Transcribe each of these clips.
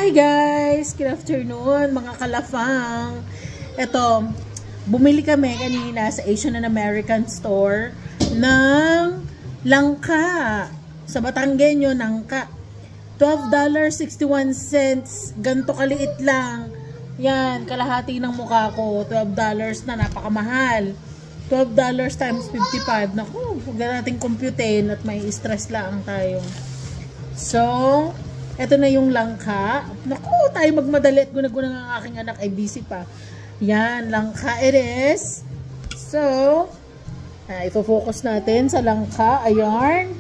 Hi guys! Good afternoon mga kalafang. Ito, bumili kami kanina sa Asian and American store ng langka. Sa Batanggenyo, langka. $12.61. Ganto kaliit lang. Yan, kalahati ng mukha ko. $12 na, napakamahal. $12 times 55. Naku, huwag na natin computein at may stress lang tayo. So, eto na yung langka. Naku, tayo magmadali at gunag-gunag ang aking anak ay busy pa. Yan, langka it is. So, ifo-focus natin sa langka. Ayan.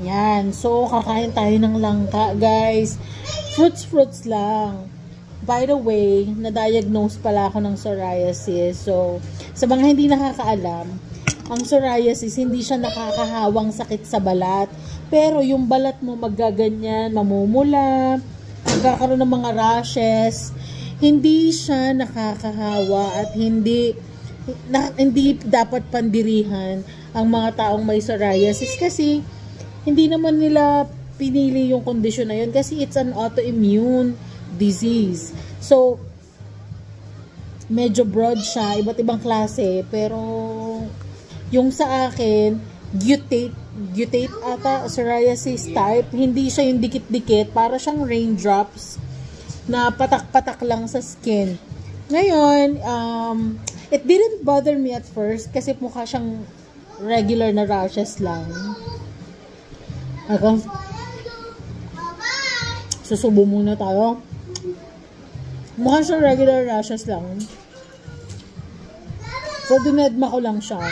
Yan. So, kakain tayo ng langka, guys. Fruits lang. By the way, na-diagnose pala ako ng psoriasis. So, sa mga hindi nakakaalam, ang psoriasis, hindi siya nakakahawang sakit sa balat. Pero yung balat mo magaganyan, mamumula, magkakaroon ng mga rashes. Hindi siya nakakahawa at hindi dapat pandirihan ang mga taong may psoriasis kasi hindi naman nila pinili yung kondisyon na yun kasi it's an autoimmune disease. So, medyo broad siya, iba't ibang klase, pero yung sa akin, gutate ata, psoriasis type, hindi siya yung dikit-dikit, para siyang raindrops na patak-patak lang sa skin. Ngayon, it didn't bother me at first kasi mukha siyang regular na rashes lang. Susubo muna tayo. Mukha siyang regular rashes lang. So, dinedma ko lang siya.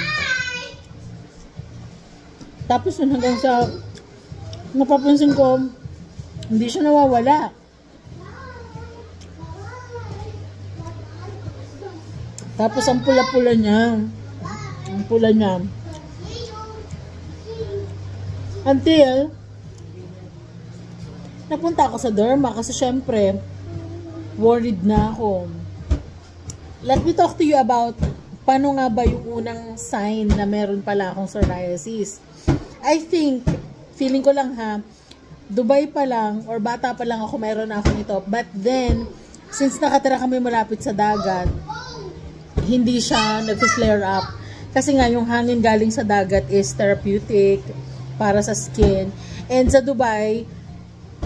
Tapos hanggang sa napapansin ko, hindi siya nawawala. Tapos ang pula-pula niya. Ang pula niya. Until napunta ako sa derma kasi syempre worried na ako. Let me talk to you about paano nga ba yung unang sign na meron pala akong psoriasis. I think, feeling ko lang ha, Dubai pa lang or bata pa lang ako meron na ako nito. But then, since nakatira kami malapit sa dagat, hindi siya nag-flare up. Kasi nga yung hangin galing sa dagat is therapeutic para sa skin. And sa Dubai,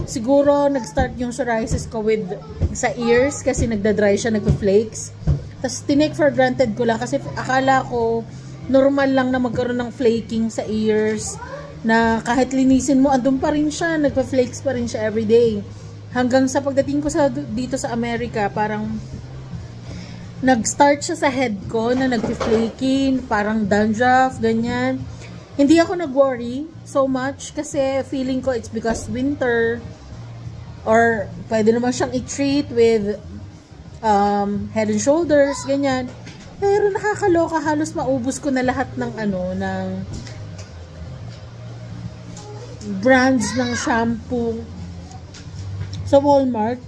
siguro nag-start yung psoriasis ko with sa ears kasi nagda-dry siya, nagpa-flakes. Tapos tinake for granted ko lang kasi akala ko normal lang na magkaroon ng flaking sa ears na kahit linisin mo, andun pa rin siya, nagpa-flakes pa rin siya everyday. Hanggang sa pagdating ko dito sa Amerika, parang nag-start siya sa head ko na nagpa-flaking, parang dandruff, ganyan. Hindi ako nag-worry so much kasi feeling ko it's because winter or pwede naman siyang i-treat with Head and Shoulders, ganyan. Pero nakakaloka, halos maubos ko na lahat ng ng brands ng shampoo sa Walmart.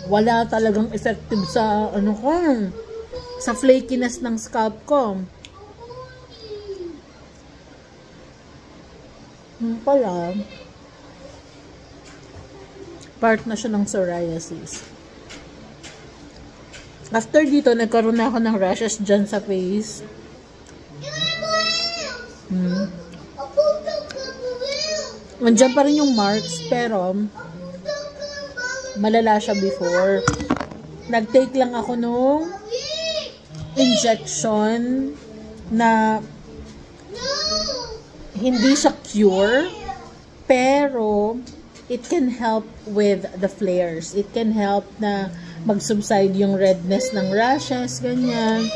Wala talagang effective sa sa flakiness ng scalp ko. Pala, part na siya ng psoriasis. After dito, nagkaroon na ako ng rashes dyan sa face. Nandiyan pa rin yung marks, pero malala siya before. Nag-take lang ako nung injection na hindi siya cure, pero it can help with the flares. It can help na mag-subside yung redness ng rashes, ganyan.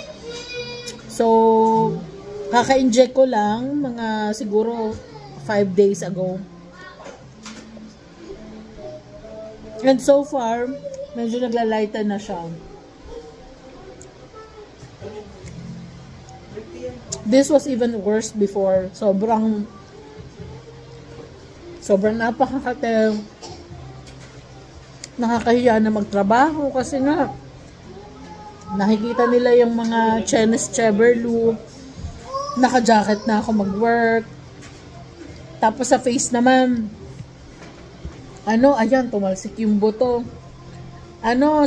So, kaka-inject ko lang mga siguro 5 days ago. And so far, medyo naglalighten na siya. This was even worse before. Sobrang napakakate. Nakakahiya na magtrabaho kasi nga nakikita nila yung mga Chinese Cheverlu, naka-jacket na ako mag-work, Tapos sa face naman, Ayan, tumalsik yung buto.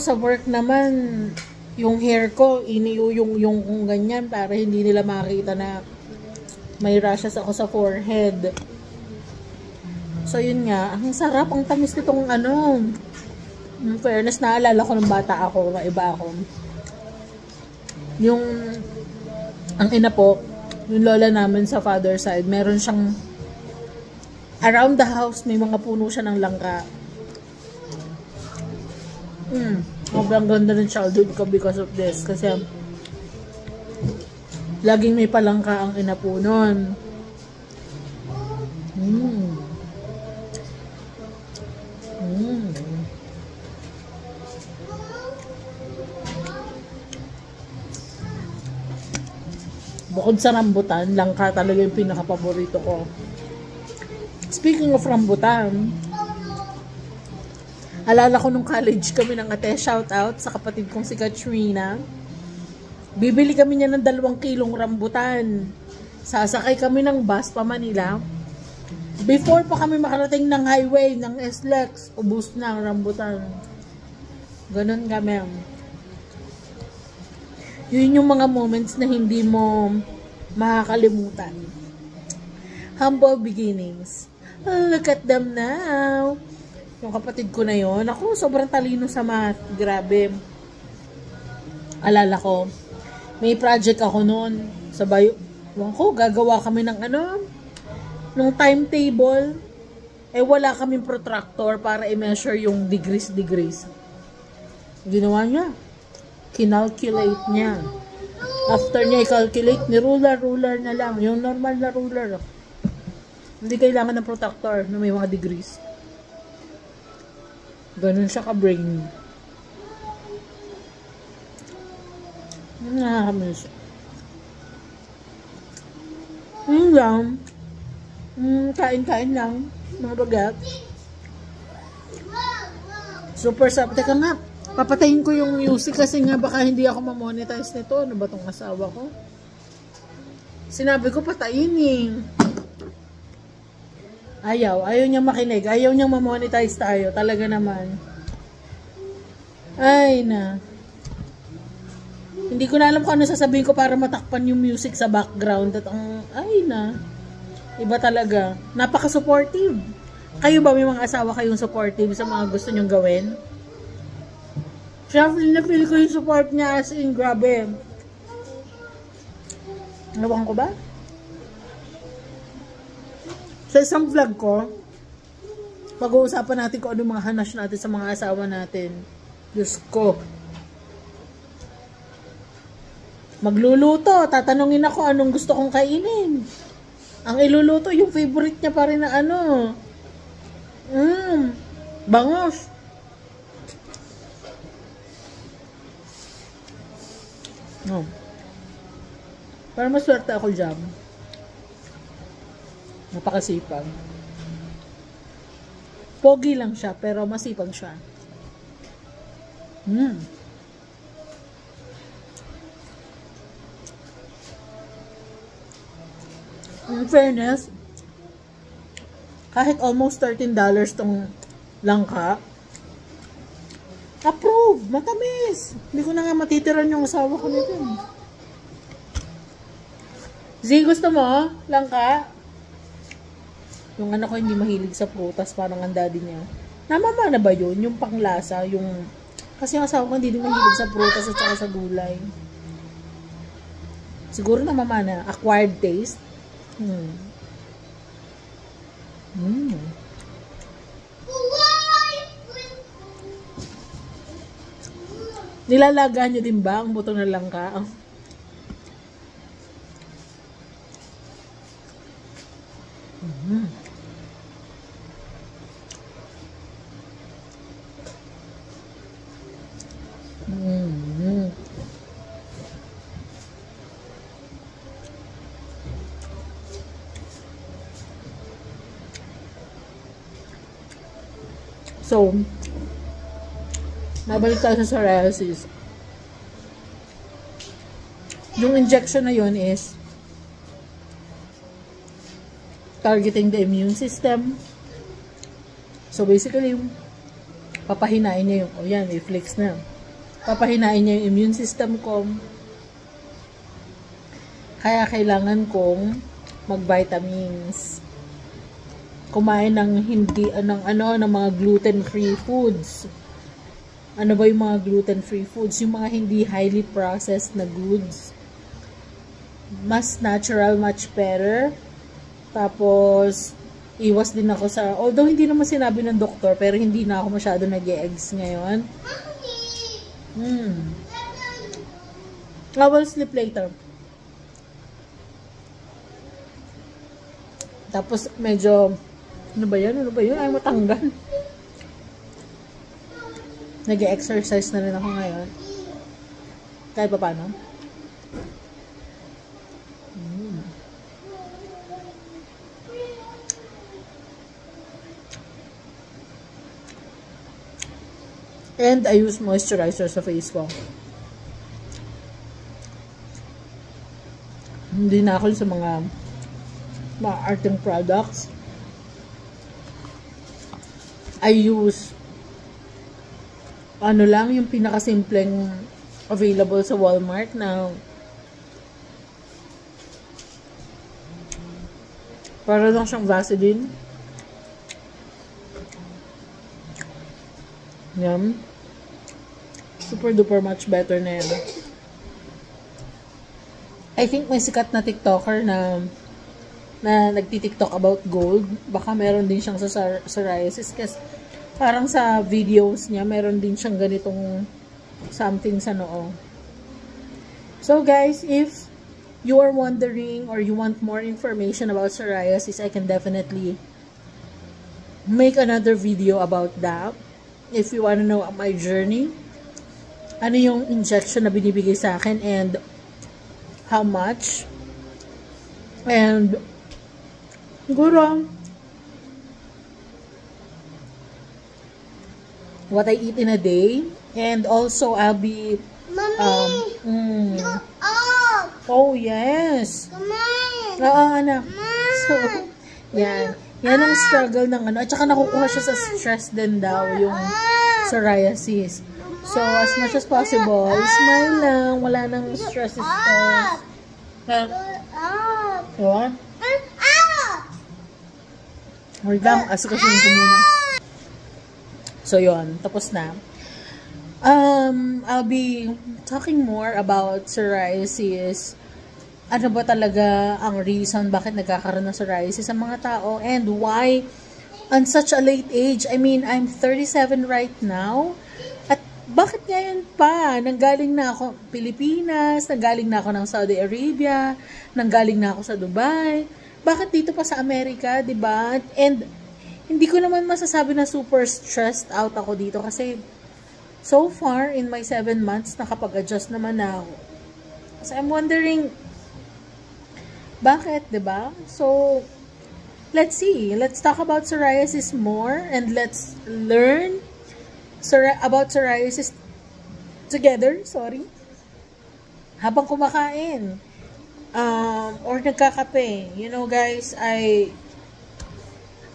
Sa work naman, yung hair ko, yung kung ganyan, para hindi nila makita na may rashes ako sa forehead. So, yun nga. Ang sarap, ang tamis nitong in fairness, naalala ko ng bata ako, iba ako. Ang ina po, yung lola namin sa father side, meron siyang, around the house, may mga puno siya ng langka. Sobrang ganda ng childhood ko because of this. Kasi, laging may palangka ang ina po nun. Bukod sa rambutan, langka talaga yung pinaka-paborito ko. Speaking of rambutan, alala ko nung college kami ng ate, shout out sa kapatid kong si Katrina. Bibili kami niya ng 2 kilong rambutan. Sasakay kami ng bus pa Manila. Before pa kami makarating ng highway, ng SLEX, ubus na ang rambutan. Ganun kami. Yun yung mga moments na hindi mo makakalimutan. Humble beginnings. Look at them now. Yung kapatid ko na yon, ako sobrang talino sa math. Grabe. Alala ko, may project ako noon sa gagawa kami ng nung timetable. Wala kaming protractor para i-measure yung degrees. Ginawa niya. Kinalculate niya. After niya i-calculate, ni ruler na lang. Yung normal na ruler. Hindi kailangan ng protractor na may mga degrees. Ganun siya ka-brain. Nakakamiss. Yun lang. Kain-kain lang. Mga bagat. Super sarap. Teka nga. Papatayin ko yung music kasi nga baka hindi ako ma-monetize nito. Ano ba tong asawa ko? Sinabi ko patayin eh. Ayaw niyang makinig. Ayaw niyang ma-monetize tayo. Talaga naman. Ay na. Hindi ko na alam kung ano sasabihin ko para matakpan yung music sa background. At ay na. Iba talaga. Napaka-supportive. Kayo ba may mga asawa kayong supportive sa mga gusto nyong gawin? Siyempre, na-feel ko yung support niya as in, grabe. Nawakan ko ba? Sa isang vlog ko, pag-uusapan natin kung ano mga hanash natin sa mga asawa natin. Diyos ko. Magluluto, tatanungin ako anong gusto kong kainin. Ang iluluto, yung favorite niya pa rin na bangos. No. Para maswerte ako dyan. Napakasipag. Pogi lang siya, pero masipag siya. In fairness, kahit almost $13 tong langka, approve! Matamis! Hindi ko na nga matitiran yung asawa ko nito. Z, gusto mo? Langka? Yung anak ko hindi mahilig sa prutas, parang ang daddy niya. Namamana ba yun? Yung panglasa, yung... Kasi yung asawa ko hindi din mahilig sa prutas at saka sa gulay. Siguro namamana. Acquired taste. Nilalagaan nyo din ba ang buto ng langka? So, nabalik tayo sa psoriasis. Yung injection na yun is targeting the immune system. So, basically, papahinain niya yung, yan, may flex na. Papahinain niya yung immune system ko. Kaya kailangan kong mag-vitamins. Kumain ng ng mga gluten-free foods. Ano ba yung mga gluten-free foods? Yung mga hindi highly processed na goods. Mas natural, much better. Tapos, iwas din ako sa, although hindi naman sinabi ng doktor, pero hindi na ako masyado nag-eggs ngayon. I will sleep later. Tapos, medyo, ano ba yan? Ay, matanggal. Nag-exercise na rin ako ngayon. Kahit pa paano. And I use moisturizer sa face ko. Hindi na ako sa mga arting products. I use ano lang yung pinakasimpleng available sa Walmart na para lang siyang Vaseline. Yan. Super duper much better na yan. I think may sikat na TikToker na nagti-TikTok about gold. Baka meron din siyang sa psoriasis kasi parang sa videos niya meron din siyang ganitong something sa noo. So guys, if you are wondering or you want more information about psoriasis, I can definitely make another video about that. If you want to know my journey, ano yung injection na binibigay sa akin and how much, and siguro what I eat in a day, and also I'll be oh yes, oo anak, so yan ang struggle ng ano, at saka nakukuha siya sa stress din daw yung psoriasis. So as much as possible, smile lang, wala nang stress. What? Wait lang, asukasuin ko muna. So yun, tapos na. I'll be talking more about psoriasis. Ano ba talaga ang reason bakit nagkakaroon ng psoriasis sa mga tao, and why on such a late age? I mean, I'm 37 right now. At bakit ngayon pa? Nanggaling na ako Pilipinas, nanggaling na ako ng Saudi Arabia, nanggaling na ako sa Dubai. Bakit dito pa sa Amerika, 'di ba? And hindi ko naman masasabi na super stressed out ako dito kasi so far in my 7 months nakapag-adjust naman na ako. So I'm wondering bakit, 'di ba? So let's see. Let's talk about psoriasis more and let's learn about psoriasis together, habang kumakain or nagkakape. You know guys, I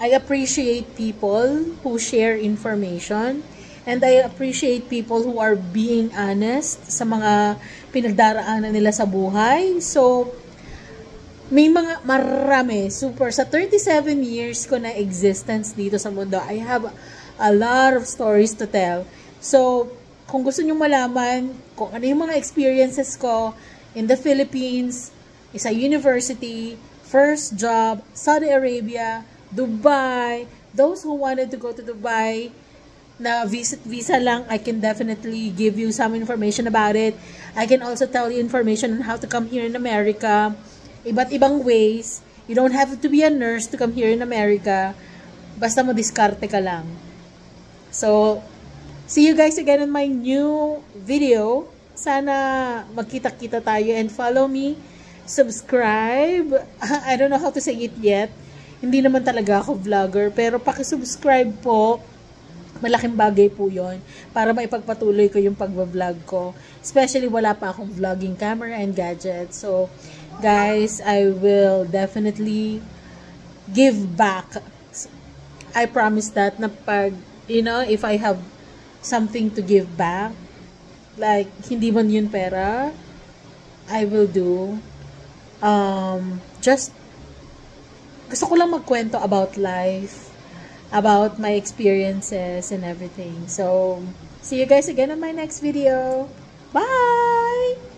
appreciate people who share information, and I appreciate people who are being honest sa mga pinagdaraanan nila sa buhay. So may marami, super, sa 37 years ko na existence dito sa mundo, I have a lot of stories to tell. So, kung gusto nyo malaman kung ano yung mga experiences ko in the Philippines, sa university, first job, Saudi Arabia, Dubai, those who wanted to go to Dubai, na visa lang, I can definitely give you some information about it. I can also tell you information on how to come here in America. Iba't ibang ways. You don't have to be a nurse to come here in America. Basta madiskarte ka lang. So, see you guys again in my new video. Sana magkita-kita tayo and follow me. Subscribe. I don't know how to say it yet. Hindi naman talaga ako vlogger. Pero paki-subscribe po. Malaking bagay po yon para maipagpatuloy ko yung pag-vlog ko. Especially wala pa akong vlogging camera and gadgets. So, guys, I will definitely give back I promise that na pag, if I have something to give back, like, hindi man yun pera, I will do. Just, gusto ko lang magkwento about life, about my experiences and everything. So, see you guys again on my next video. Bye!